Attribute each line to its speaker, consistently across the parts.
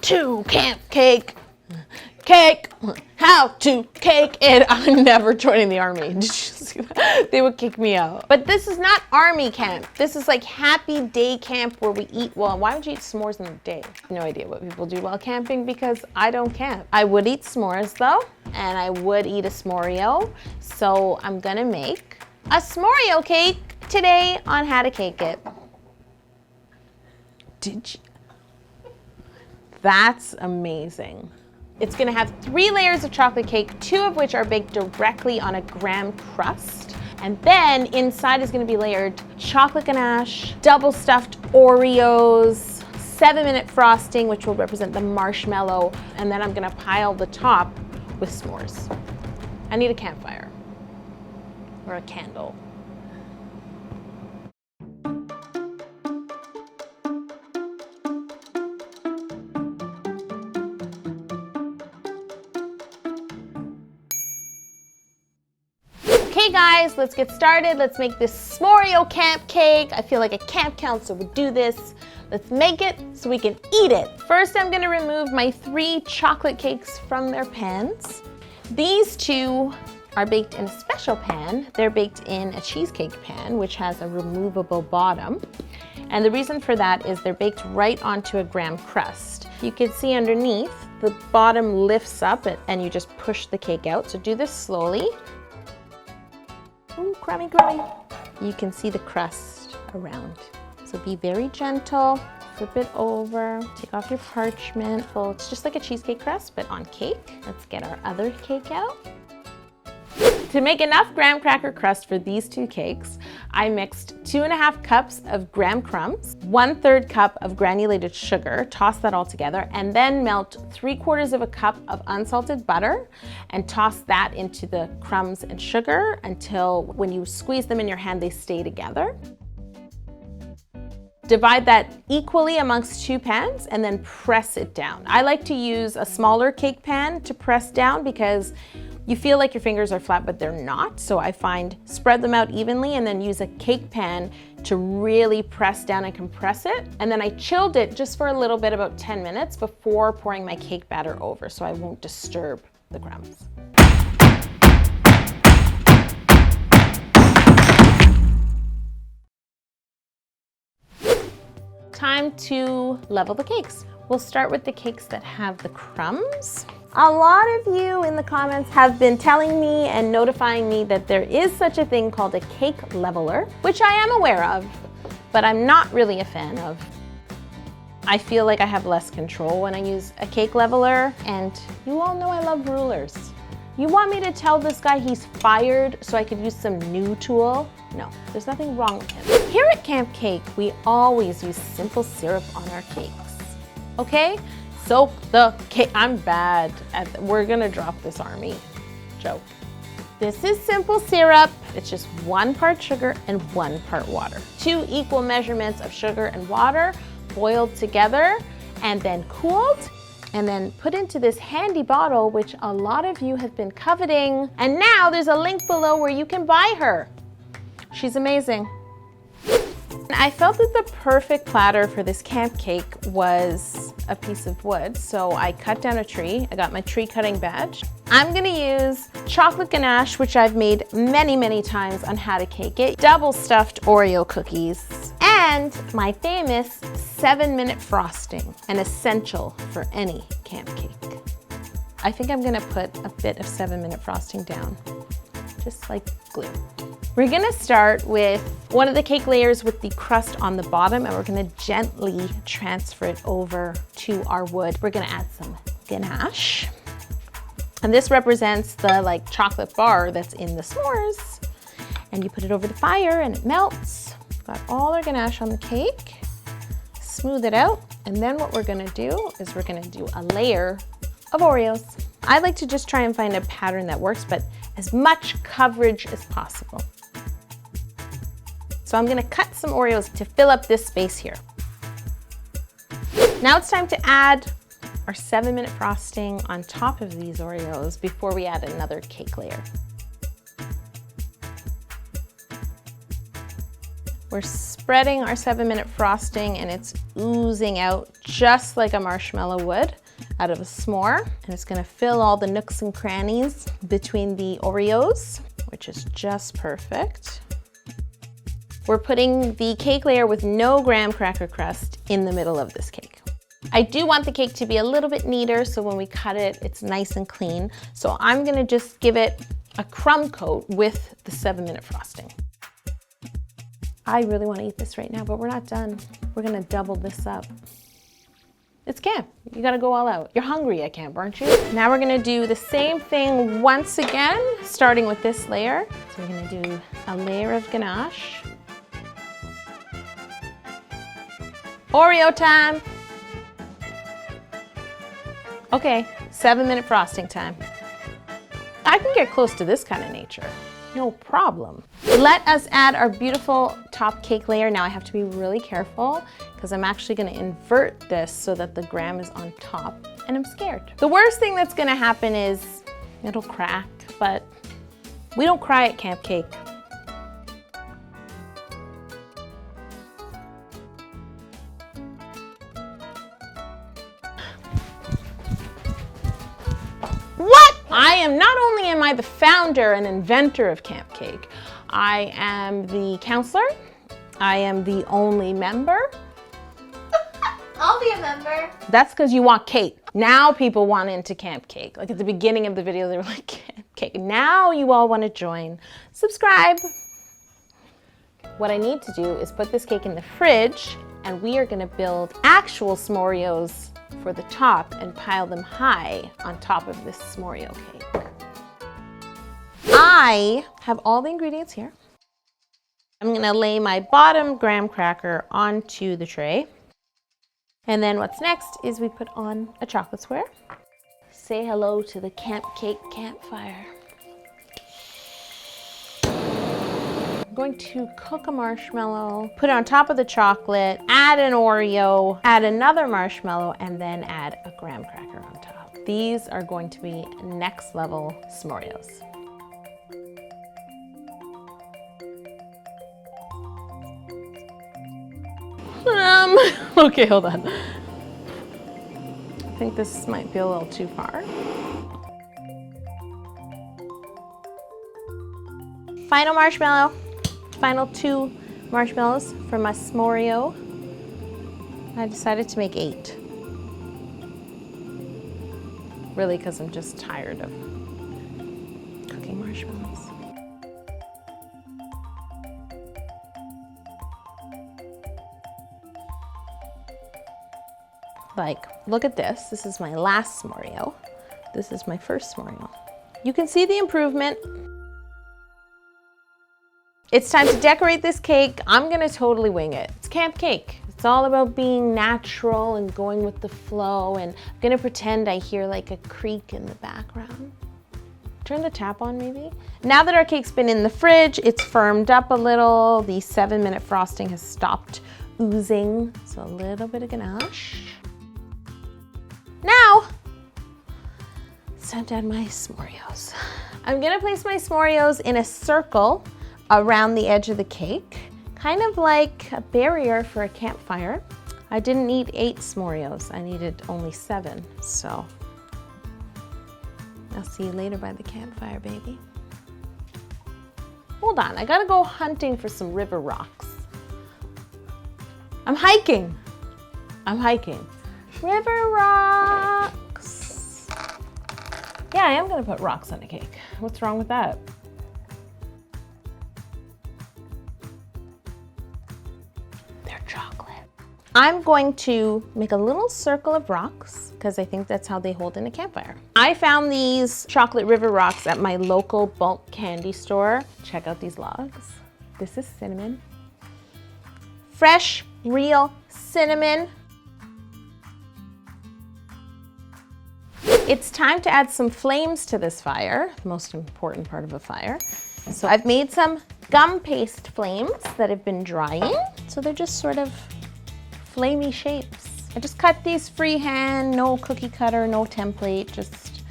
Speaker 1: to camp cake. Cake, how to cake it. I'm never joining the army. Did you see that? They would kick me out. But this is not army camp. This is like happy day camp where we eat, well, why would you eat s'mores in the day? No idea what people do while camping because I don't camp. I would eat s'mores though, and I would eat a s'moreo. So I'm gonna make a s'moreo cake today on how to cake it. Did you? That's amazing. It's gonna have 3 layers of chocolate cake, 2 of which are baked directly on a graham crust. And then inside is gonna be layered chocolate ganache, double stuffed Oreos, 7-minute frosting, which will represent the marshmallow. And then I'm gonna pile the top with s'mores. I need a campfire or a candle. Okay guys, let's get started. Let's make this s'moreo camp cake. I feel like a camp counselor would do this. Let's make it so we can eat it. First, I'm gonna remove my 3 chocolate cakes from their pans. These 2 are baked in a special pan. They're baked in a cheesecake pan, which has a removable bottom. And the reason for that is they're baked right onto a graham crust. You can see underneath, the bottom lifts up and you just push the cake out. So do this slowly. Ooh, crummy, crummy. You can see the crust around. So be very gentle, flip it over, take off your parchment. Well, it's just like a cheesecake crust, but on cake. Let's get our other cake out. To make enough graham cracker crust for these 2 cakes, I mixed 2½ cups of graham crumbs, 1/3 cup of granulated sugar, toss that all together, and then melt 3/4 cup of unsalted butter and toss that into the crumbs and sugar until when you squeeze them in your hand, they stay together. Divide that equally amongst 2 pans and then press it down. I like to use a smaller cake pan to press down because you feel like your fingers are flat, but they're not. So I find spread them out evenly and then use a cake pan to really press down and compress it. And then I chilled it just for a little bit, about 10 minutes before pouring my cake batter over so I won't disturb the crumbs. Time to level the cakes. We'll start with the cakes that have the crumbs. A lot of you in the comments have been telling me and notifying me that there is such a thing called a cake leveler, which I am aware of, but I'm not really a fan of. I feel like I have less control when I use a cake leveler, and you all know I love rulers. You want me to tell this guy he's fired so I could use some new tool? No, there's nothing wrong with him. Here at Camp Cake, we always use simple syrup on our cakes, okay? Soak the cake. I'm bad at, we're gonna drop this army joke. This is simple syrup. It's just 1 part sugar and 1 part water. 2 equal measurements of sugar and water boiled together and then cooled and then put into this handy bottle, which a lot of you have been coveting. And now there's a link below where you can buy her. She's amazing. I felt that the perfect platter for this camp cake was a piece of wood, so I cut down a tree. I got my tree cutting badge. I'm gonna use chocolate ganache, which I've made many, many times on how to cake it, double stuffed Oreo cookies, and my famous 7-minute frosting, an essential for any camp cake. I think I'm gonna put a bit of 7-minute frosting down, just like glue. We're gonna start with one of the cake layers with the crust on the bottom, and we're gonna gently transfer it over to our wood. We're gonna add some ganache. And this represents the chocolate bar that's in the s'mores. And you put it over the fire and it melts. We've got all our ganache on the cake. Smooth it out. And then what we're gonna do is we're gonna do a layer of Oreos. I like to just try and find a pattern that works, but as much coverage as possible. So I'm gonna cut some Oreos to fill up this space here. Now it's time to add our 7-minute frosting on top of these Oreos before we add another cake layer. We're spreading our 7-minute frosting and it's oozing out just like a marshmallow would. out of a s'more, and it's gonna fill all the nooks and crannies between the Oreos, which is just perfect. We're putting the cake layer with no graham cracker crust in the middle of this cake. I do want the cake to be a little bit neater, so when we cut it, it's nice and clean. So I'm gonna just give it a crumb coat with the 7-minute frosting. I really wanna eat this right now, but we're not done. We're gonna double this up. It's camp, you gotta go all out. You're hungry at camp, aren't you? Now we're gonna do the same thing once again, starting with this layer. So we're gonna do a layer of ganache. Oreo time. Okay, 7-minute frosting time. I can get close to this kind of nature, no problem. Let us add our beautiful top cake layer. Now I have to be really careful because I'm actually gonna invert this so that the graham is on top, and I'm scared. The worst thing that's gonna happen is it'll crack, but we don't cry at Camp Cake. What? Not only am I the founder and inventor of Camp Cake, I am the counselor, I am the only member.
Speaker 2: I'll be a member.
Speaker 1: That's because you want cake. Now people want into Camp Cake. Like at the beginning of the video, they were like, Camp Cake. Now you all want to join. Subscribe. What I need to do is put this cake in the fridge, and we are going to build actual s'moreos for the top and pile them high on top of this s'moreo cake. I have all the ingredients here. I'm gonna lay my bottom graham cracker onto the tray. And then what's next is we put on a chocolate square. Say hello to the Camp Cake campfire. I'm going to cook a marshmallow, put it on top of the chocolate, add an Oreo, add another marshmallow, and then add a graham cracker on top. These are going to be next level s'moreos. Okay, hold on. I think this might be a little too far. Final marshmallow. Final 2 marshmallows for my s'moreo. I decided to make 8. Really, because I'm just tired of cooking marshmallows. Like, look at this. This is my last s'moreo. This is my first s'moreo. You can see the improvement. It's time to decorate this cake. I'm gonna totally wing it. It's Camp Cake. It's all about being natural and going with the flow, and I'm gonna pretend I hear like a creak in the background. Turn the tap on maybe. Now that our cake's been in the fridge, it's firmed up a little. The 7-minute frosting has stopped oozing. So a little bit of ganache. Now, it's time to add my s'moreos. I'm gonna place my s'moreos in a circle around the edge of the cake, kind of like a barrier for a campfire. I didn't need 8 s'moreos, I needed only 7, so I'll see you later by the campfire, baby. Hold on, I gotta go hunting for some river rocks. I'm hiking. River rocks. Yeah, I am gonna put rocks on a cake. What's wrong with that? They're chocolate. I'm going to make a little circle of rocks because I think that's how they hold in a campfire. I found these chocolate river rocks at my local bulk candy store. Check out these logs. This is cinnamon. Fresh, real cinnamon. It's time to add some flames to this fire, the most important part of a fire. So I've made some gum paste flames that have been drying. So they're just sort of flamey shapes. I just cut these freehand, no cookie cutter, no template, just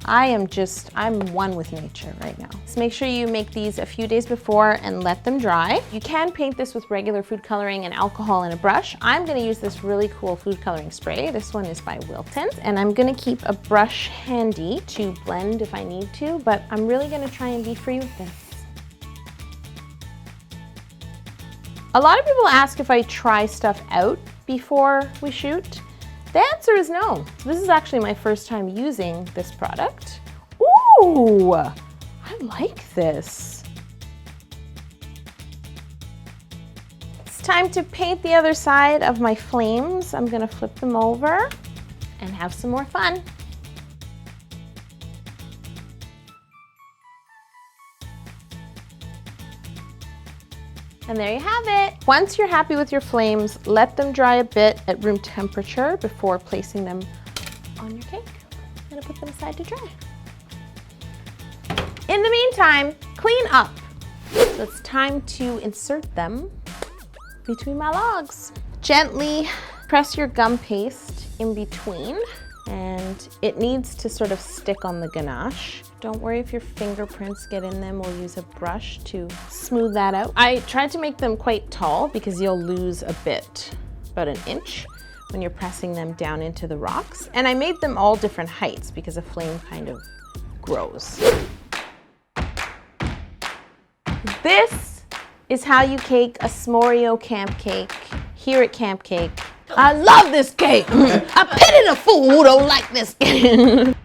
Speaker 1: I'm one with nature right now. So make sure you make these a few days before and let them dry. You can paint this with regular food coloring and alcohol and a brush. I'm gonna use this really cool food coloring spray. This one is by Wilton. And I'm gonna keep a brush handy to blend if I need to, but I'm really gonna try and be free with this. A lot of people ask if I try stuff out before we shoot. The answer is no. This is actually my first time using this product. Ooh, I like this. It's time to paint the other side of my flames. I'm gonna flip them over and have some more fun. And there you have it. Once you're happy with your flames, let them dry a bit at room temperature before placing them on your cake. I'm gonna put them aside to dry. In the meantime, clean up. So it's time to insert them between my logs. Gently press your gum paste in between, and it needs to sort of stick on the ganache. Don't worry if your fingerprints get in them. We'll use a brush to smooth that out. I tried to make them quite tall because you'll lose a bit, about an inch, when you're pressing them down into the rocks. And I made them all different heights because a flame kind of grows. This is how you cake a SíMOREO camp cake here at Camp Cake. I love this cake. I pity the fool who don't like this cake.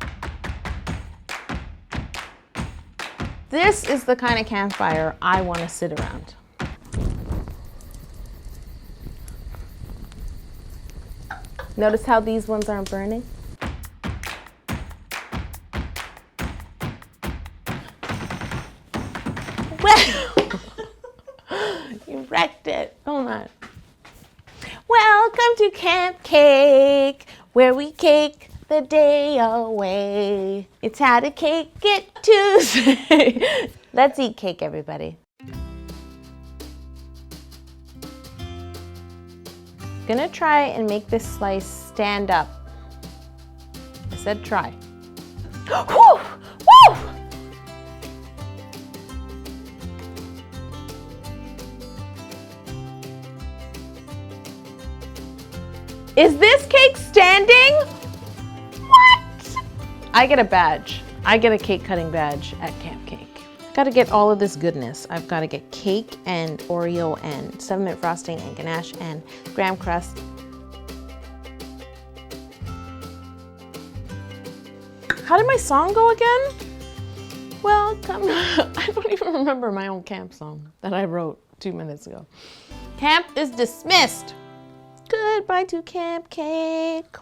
Speaker 1: This is the kind of campfire I want to sit around. Notice how these ones aren't burning? Well, you wrecked it. Hold on. Welcome to Camp Cake, where we cake the day away. It's how to cake it Tuesday. Let's eat cake, everybody. Gonna try and make this slice stand up. I said try. Woo! Woo! Is this cake standing? What? I get a badge. I get a cake cutting badge at Camp Cake. Gotta get all of this goodness. I've gotta get cake and Oreo and 7-minute frosting and ganache and graham crust. How did my song go again? Welcome. I don't even remember my own camp song that I wrote 2 minutes ago. Camp is dismissed. Goodbye to Camp Cake.